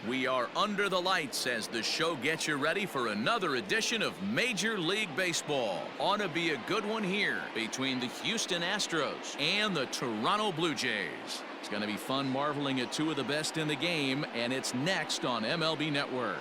We are under the lights as the show gets you ready for another edition of Major League Baseball. Ought to be a good one here between the Houston Astros and the Toronto Blue Jays. It's going to be fun marveling at two of the best in the game, and it's next on MLB Network.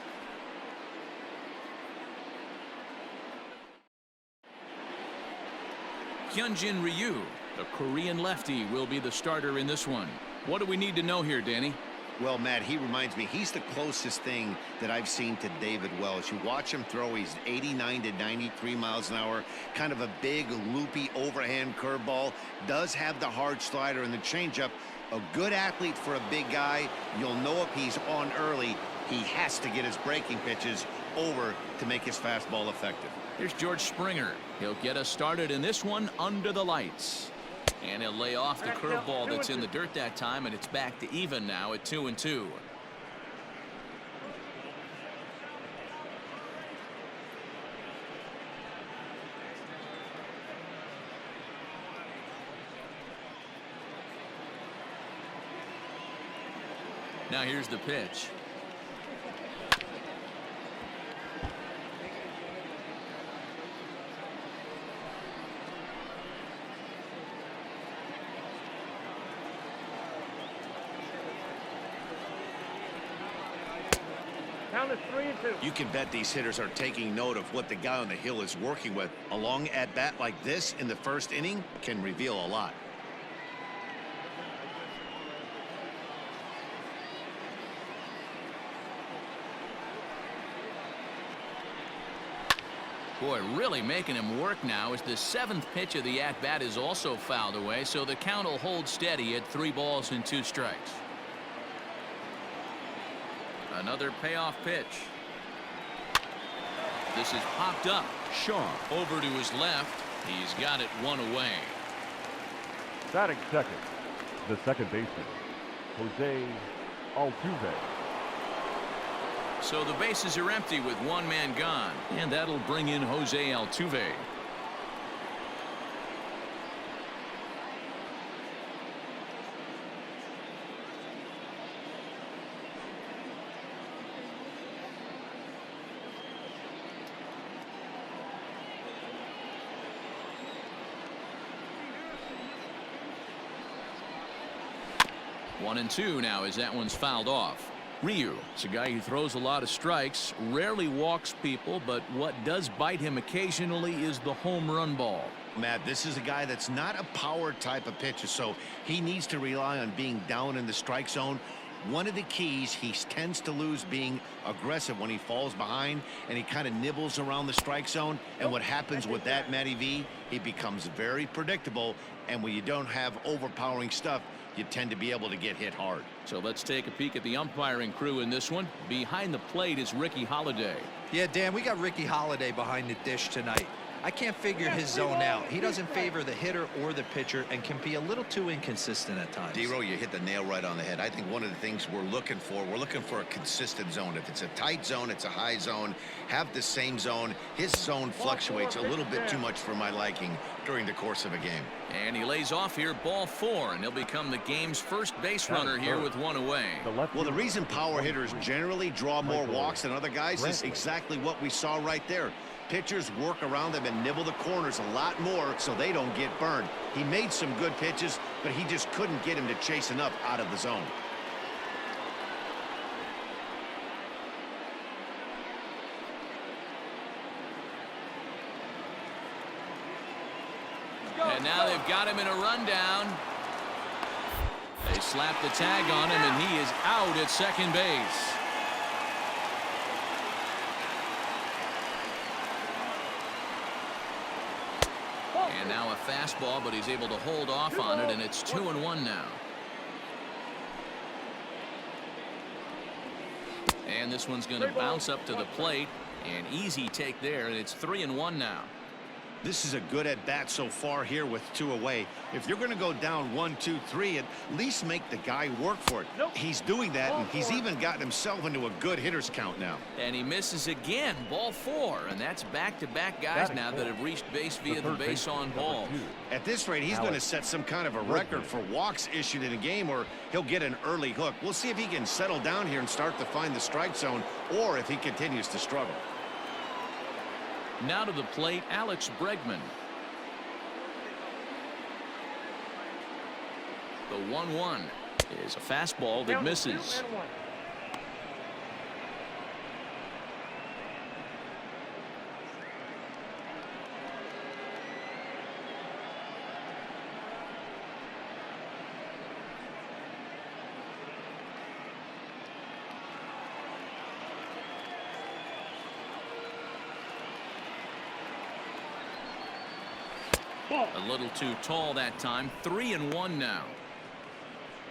Hyunjin Ryu, the Korean lefty, will be the starter in this one. What do we need to know here, Danny? Well, Matt, he reminds me, he's the closest thing that I've seen to David Wells. You watch him throw, he's 89 to 93 miles an hour, kind of a big, loopy, overhand curveball, does have the hard slider and the changeup. A good athlete for a big guy. You'll know if he's on early, he has to get his breaking pitches over to make his fastball effective. Here's George Springer. He'll get us started in this one under the lights. And he'll lay off the curveball that's in the dirt that time, and it's back to even now at 2-2. Now here's the pitch. You can bet these hitters are taking note of what the guy on the hill is working with. A long at-bat like this in the first inning can reveal a lot. Boy, really making him work now as the seventh pitch of the at-bat is also fouled away, so the count will hold steady at 3-2 strikes. Another payoff pitch. This is popped up. Shaw over to his left. He's got it one away. Batting second, the second baseman, Jose Altuve. So the bases are empty with one man gone, and that'll bring in Jose Altuve. One and two now as that one's fouled off. Ryu, it's a guy who throws a lot of strikes, rarely walks people, but what does bite him occasionally is the home run ball. Matt, this is a guy that's not a power type of pitcher, so he needs to rely on being down in the strike zone. One of the keys, he tends to lose being aggressive when he falls behind, and he kind of nibbles around the strike zone. And what happens with that, Matty V, he becomes very predictable, and when you don't have overpowering stuff, you tend to be able to get hit hard. So let's take a peek at the umpiring crew in this one. Behind the plate is Ricky Holiday. Yeah, Dan, we got Ricky Holiday behind the dish tonight. I can't figure his zone out. He doesn't favor the hitter or the pitcher and can be a little too inconsistent at times. D-Row, you hit the nail right on the head. I think one of the things we're looking for a consistent zone. If it's a tight zone, it's a high zone. Have the same zone. His zone fluctuates a little bit too much for my liking during the course of a game. And he lays off here, ball 4, and he'll become the game's first base runner here with one away. Well, the reason power hitters generally draw more walks than other guys is exactly what we saw right there. Pitchers work around them and nibble the corners a lot more so they don't get burned. He made some good pitches, but he just couldn't get him to chase enough out of the zone. And now they've got him in a rundown. They slap the tag on him, and he is out at second base. And now a fastball, but he's able to hold off on it, and it's 2-1 now. And this one's going to bounce up to the plate. An easy take there, and it's 3-1 now. This is a good at-bat so far here with 2 away. If you're going to go down 1, 2, 3, at least make the guy work for it. Nope. He's doing that, and he's even gotten himself into a good hitter's count now. And he misses again. Ball 4. And that's back-to-back guys now that have reached base via the base on ball. At this rate, he's going to set some kind of a record for walks issued in a game, or he'll get an early hook. We'll see if he can settle down here and start to find the strike zone, or if he continues to struggle. Now to the plate, Alex Bregman. The 1-1 is a fastball that misses. A little too tall that time. 3-1 now.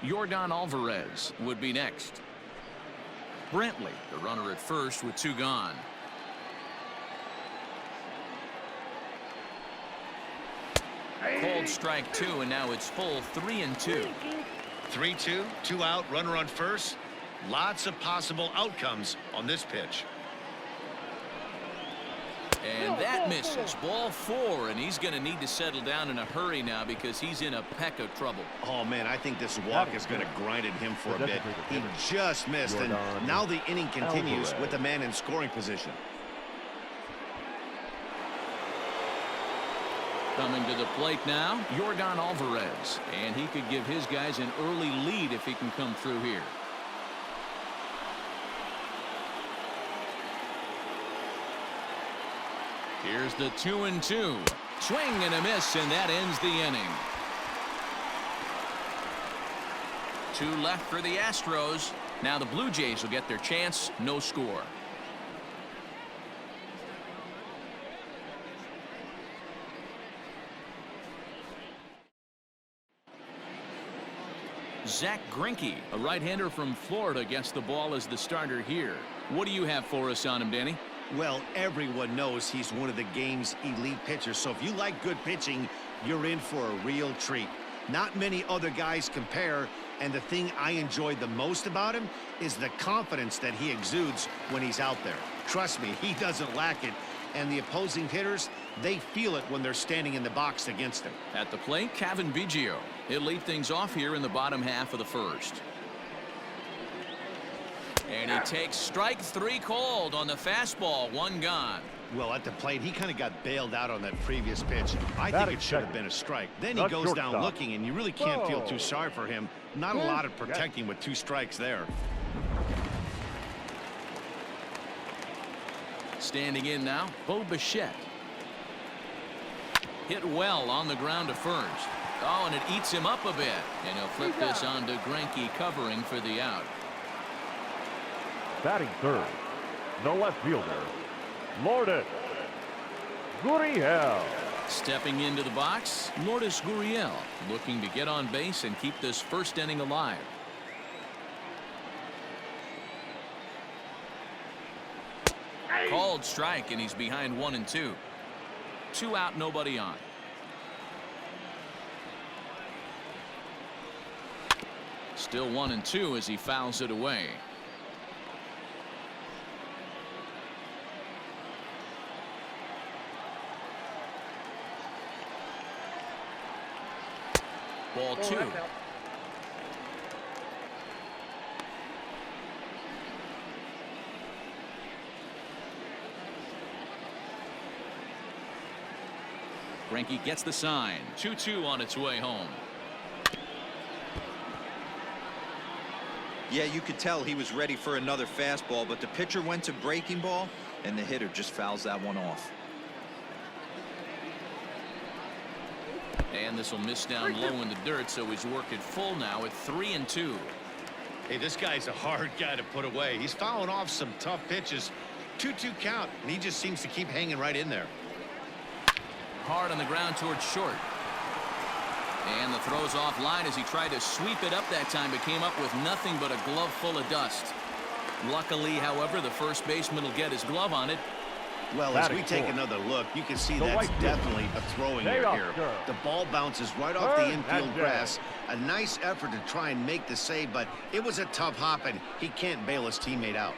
Yordan Alvarez would be next. Brantley, the runner at first with 2 gone. Called strike 2, and now it's full 3-2. 3-2, 2 out, runner on first. Lots of possible outcomes on this pitch. And that misses. Ball 4, and he's going to need to settle down in a hurry now because he's in a peck of trouble. Oh, man, I think this walk is going to grind at him for a bit. He just missed, and now the inning continues with the man in scoring position. Coming to the plate now, Yordan Alvarez, and he could give his guys an early lead if he can come through here. Here's the 2-2. Swing and a miss, and that ends the inning. 2 left for the Astros. Now the Blue Jays will get their chance. No score. Zach Greinke, a right-hander from Florida, gets the ball as the starter here. What do you have for us on him, Danny? Well, everyone knows he's one of the game's elite pitchers, so if you like good pitching, you're in for a real treat. Not many other guys compare, and the thing I enjoy the most about him is the confidence that he exudes when he's out there. Trust me, he doesn't lack it, and the opposing hitters, they feel it when they're standing in the box against him. At the plate, Kevin Biggio. He'll lead things off here in the bottom half of the first. And he takes strike 3 called on the fastball. 1 gone. Well, at the plate, he kind of got bailed out on that previous pitch. I think it should have been a strike. Then he goes down looking, and you really can't feel too sorry for him. Not a lot of protecting with 2 strikes there. Standing in now, Bo Bichette. Hit well on the ground to first. Oh, and it eats him up a bit. And he'll flip this on to Greinke covering for the out. Batting third, the left fielder, Lourdes Gurriel. Stepping into the box, Lourdes Gurriel looking to get on base and keep this first inning alive. Called strike, and he's behind 1-2. 2 out, nobody on. Still 1-2 as he fouls it away. Ball 2. Greinke gets the sign. 2-2 on its way home. Yeah, you could tell he was ready for another fastball, but the pitcher went to breaking ball, and the hitter just fouls that one off. And this will miss down low in the dirt, so he's worked it full now at 3-2. Hey, this guy's a hard guy to put away. He's fouling off some tough pitches. 2-2 count, and he just seems to keep hanging right in there. Hard on the ground towards short. And the throw's off line as he tried to sweep it up that time, but came up with nothing but a glove full of dust. Luckily, however, the first baseman will get his glove on it. Well, as we take another look, you can see that's definitely a throwing error here. The ball bounces right off the infield grass. A nice effort to try and make the save, but it was a tough hop, and he can't bail his teammate out.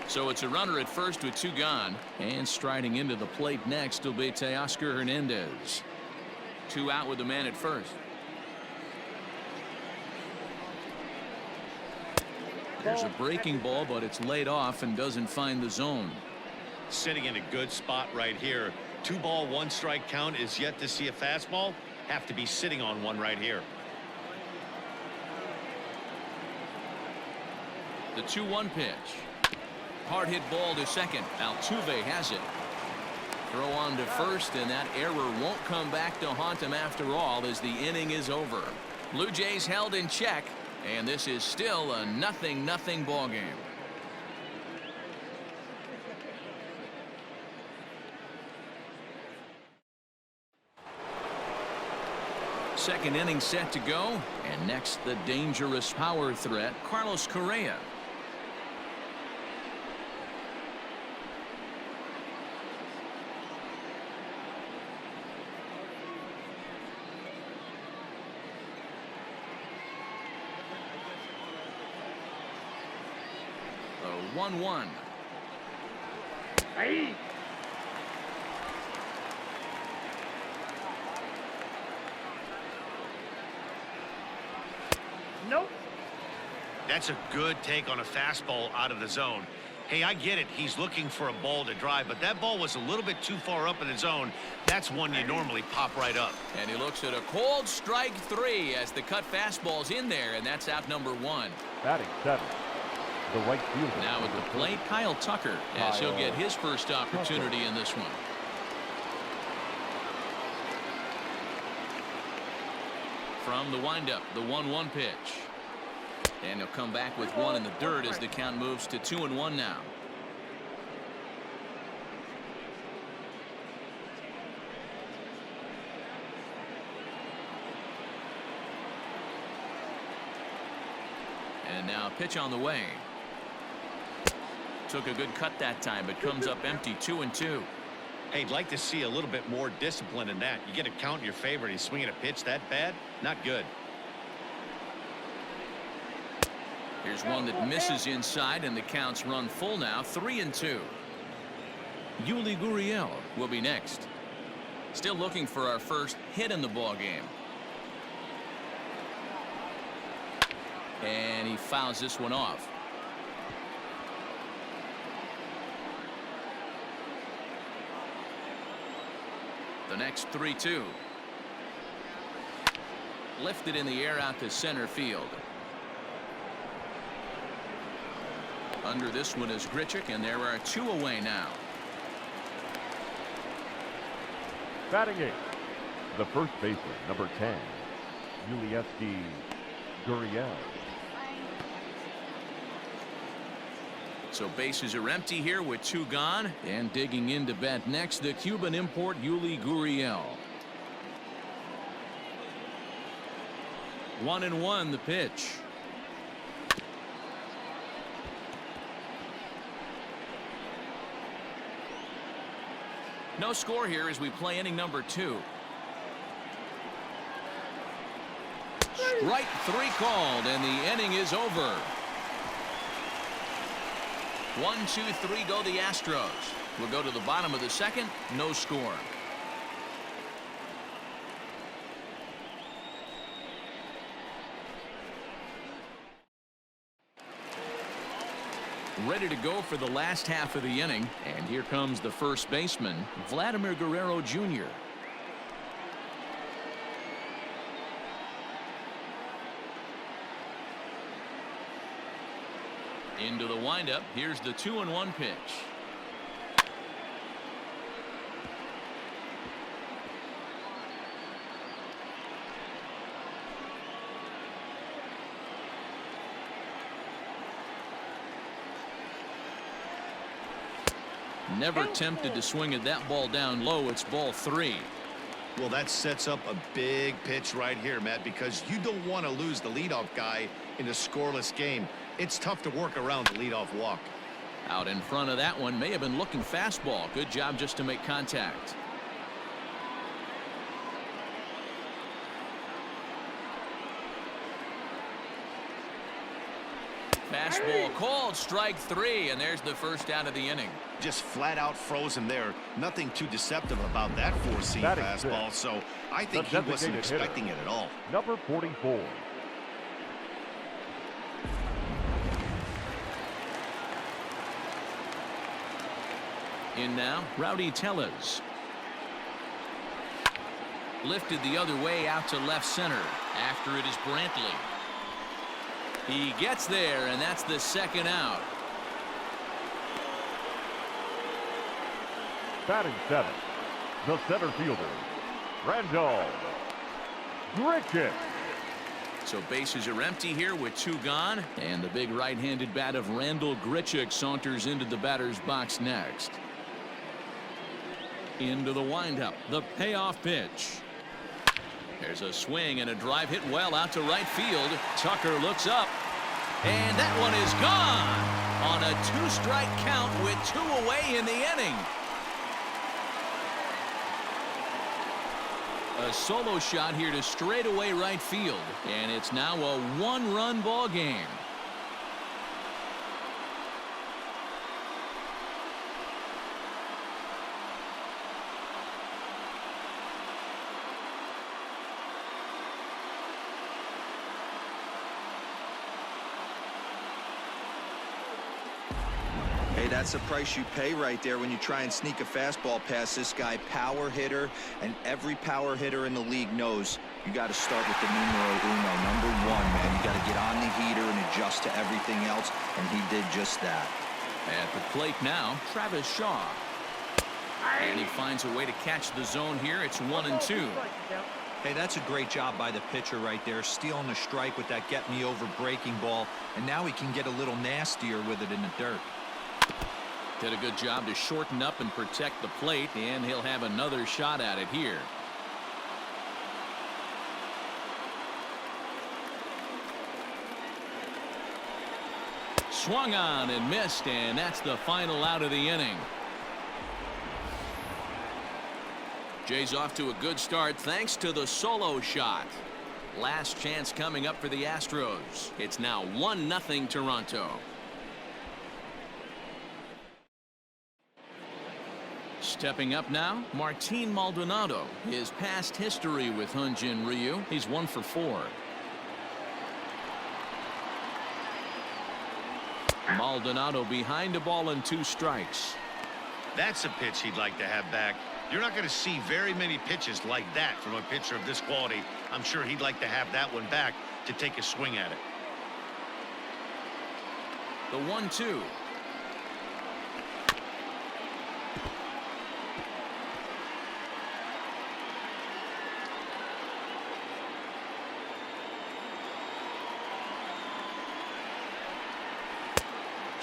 So it's a runner at first with 2 gone. And striding into the plate next will be Teoscar Hernandez. 2 out with the man at first. There's a breaking ball, but it's laid off and doesn't find the zone. Sitting in a good spot right here. 2 ball, 1 strike count is yet to see a fastball. Have to be sitting on one right here. The 2-1 pitch. Hard hit ball to second. Altuve has it. Throw on to first, and that error won't come back to haunt him after all as the inning is over. Blue Jays held in check, and this is still a 0-0 ball game. Second inning set to go, and next the dangerous power threat, Carlos Correa. The 1-1. Hey. Nope. That's a good take on a fastball out of the zone. Hey, I get it. He's looking for a ball to drive, but that ball was a little bit too far up in the zone. That's one you normally pop right up. And he looks at a cold strike 3 as the cut fastball's in there, and that's out number 1. Batting 7. The right fielder. Now at the plate, Kyle Tucker, as he'll get his first opportunity in this one. From the windup, the 1-1 pitch. And he'll come back with 1 in the dirt as the count moves to 2-1 now. And now pitch on the way. Took a good cut that time, but comes up empty. 2-2. Hey, I'd like to see a little bit more discipline in that. You get a count in your favor and he's swinging a pitch that bad. Not good. Here's one that misses inside, and the counts run full now. 3-2. Yuli Gurriel will be next. Still looking for our first hit in the ball game. And he fouls this one off. The next 3-2. Lifted in the air out to center field. Under this one is Grichuk, and there are 2 away now. Batting 8. The first baseman, number 10, Yuli Gurriel. So bases are empty here with 2 gone, and digging in to bat next, the Cuban import Yuli Gurriel. 1-1 the pitch. No score here as we play inning number 2. Strike 3 called, and the inning is over. 1-2-3 go the Astros. We'll go to the bottom of the second. No score. Ready to go for the last half of the inning, and here comes the first baseman, Vladimir Guerrero Jr. Into the windup. Here's the 2-1 pitch. Never tempted to swing at that ball down low. It's ball 3. Well, that sets up a big pitch right here, Matt, because you don't want to lose the leadoff guy in a scoreless game. It's tough to work around the leadoff walk. Out in front of that one, may have been looking fastball. Good job just to make contact. Fastball called, strike 3, and there's the first out of the inning. Just flat out frozen there. Nothing too deceptive about that four-seam Batting fastball, sixth. so I think The he wasn't designated hitter. expecting it at all. Number 44. In now, Rowdy Tellez. Lifted the other way out to left center. After it is Brantley. He gets there, and that's the second out. Batting 7th, the center fielder, Randall Grichuk. So bases are empty here with 2 gone, and the big right-handed bat of Randall Grichuk saunters into the batter's box next. Into the windup, the payoff pitch. There's a swing and a drive hit well out to right field. Tucker looks up, and that one is gone on a 2-strike count with 2 away in the inning. A solo shot here to straightaway right field, and it's now a 1-run ball game. Hey, that's the price you pay right there when you try and sneak a fastball past this guy. Power hitter, and every power hitter in the league knows you got to start with the numero uno, number 1, man. You got to get on the heater and adjust to everything else, and he did just that. At the plate now, Travis Shaw. And he finds a way to catch the zone here. It's 1-2. Hey, that's a great job by the pitcher right there, stealing a strike with that get-me-over breaking ball, and now he can get a little nastier with it in the dirt. Did a good job to shorten up and protect the plate, and he'll have another shot at it here. Swung on and missed, and that's the final out of the inning. Jay's off to a good start thanks to the solo shot. Last chance coming up for the Astros. It's now 1-0 Toronto. Stepping up now, Martin Maldonado. His past history with Hyunjin Ryu, he's 1 for 4. Maldonado behind a ball and 2 strikes. That's a pitch he'd like to have back. You're not going to see very many pitches like that from a pitcher of this quality. I'm sure he'd like to have that one back to take a swing at it. The 1-2.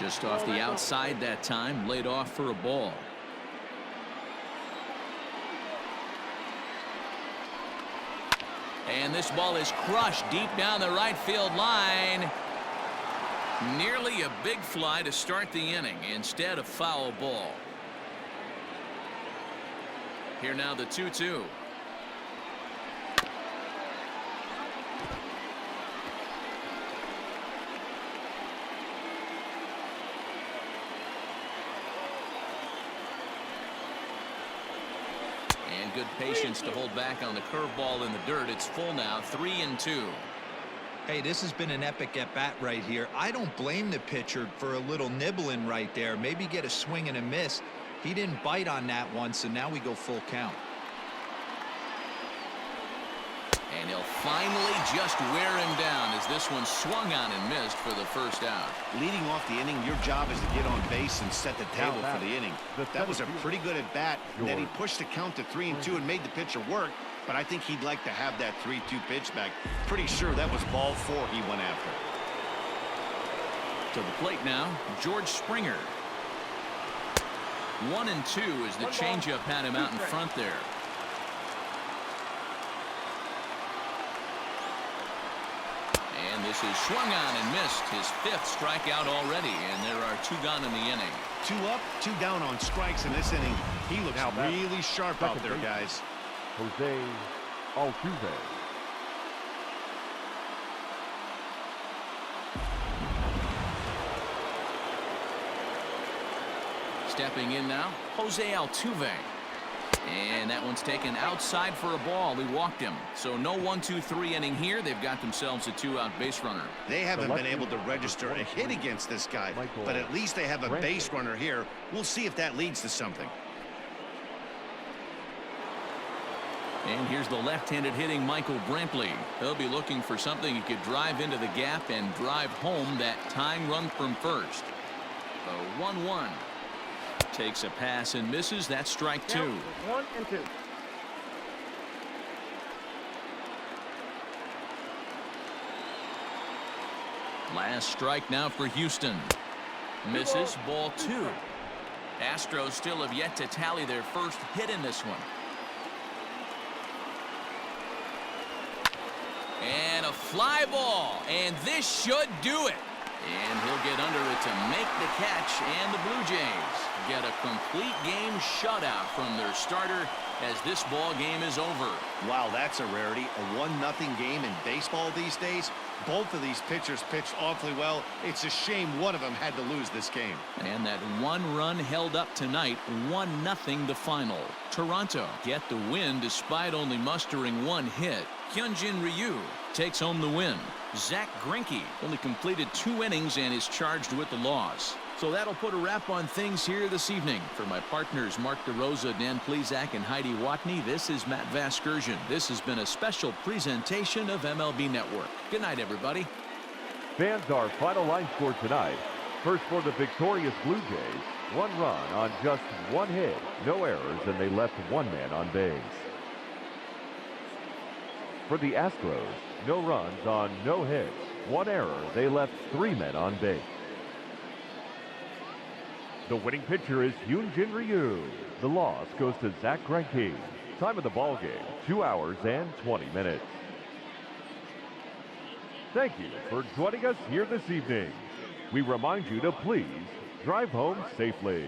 Just off the outside that time, laid off for a ball. And this ball is crushed deep down the right field line. Nearly a big fly to start the inning. Instead, a foul ball. Here now the 2-2. And good patience to hold back on the curveball in the dirt. It's full now, 3-2. Hey, this has been an epic at-bat right here. I don't blame the pitcher for a little nibbling right there. Maybe get a swing and a miss. He didn't bite on that one, so now we go full count. And he'll finally just wear him down as this one swung on and missed for the first out. Leading off the inning, your job is to get on base and set the table for the inning. That was a pretty good at-bat. Then he pushed the count to 3-2 and made the pitcher work, but I think he'd like to have that 3-2 pitch back. Pretty sure that was ball 4 he went after. To the plate now, George Springer. 1-2 as the changeup had him out in front there. And This is swung on and missed. His 5th strikeout already, and there are 2 gone in the inning. 2 up, 2 down on strikes in this inning. He looks really sharp out there, guys. Jose Altuve. Stepping in now, Jose Altuve. And that one's taken outside for a ball. He walked him. So no 1-2-3 inning here. They've got themselves a 2-out base runner. They haven't been able to register a hit against this guy, but at least they have a base runner here. We'll see if that leads to something. And here's the left-handed hitting Michael Brantley. He'll be looking for something he could drive into the gap and drive home that tying run from first. The 1-1. Takes a pass and misses. That's strike 2. 1 and 2. Last strike now for Houston. Misses. Ball 2. Astros still have yet to tally their first hit in this one. And a fly ball. And this should do it. And he'll get under it to make the catch, and the Blue Jays get a complete game shutout from their starter as this ball game is over. Wow, that's a rarity. A 1-0 game in baseball these days. Both of these pitchers pitched awfully well. It's a shame one of them had to lose this game. And that 1 run held up tonight, 1-0 the final. Toronto get the win despite only mustering 1 hit. Hyunjin Ryu takes home the win. Zach Greinke only completed 2 innings and is charged with the loss. So that'll put a wrap on things here this evening. For my partners Mark DeRosa, Dan Plesac, and Heidi Watney, this is Matt Vasgersian. This has been a special presentation of MLB Network. Good night, everybody. Fans, our final line score tonight. First for the victorious Blue Jays, 1 run on just 1 hit, no errors, and they left 1 man on base. For the Astros, no runs on no hits, 1 error, they left 3 men on base. The winning pitcher is Hyunjin Ryu. The loss goes to Zach Greinke. Time of the ball game, 2 hours and 20 minutes. Thank you for joining us here this evening. We remind you to please drive home safely.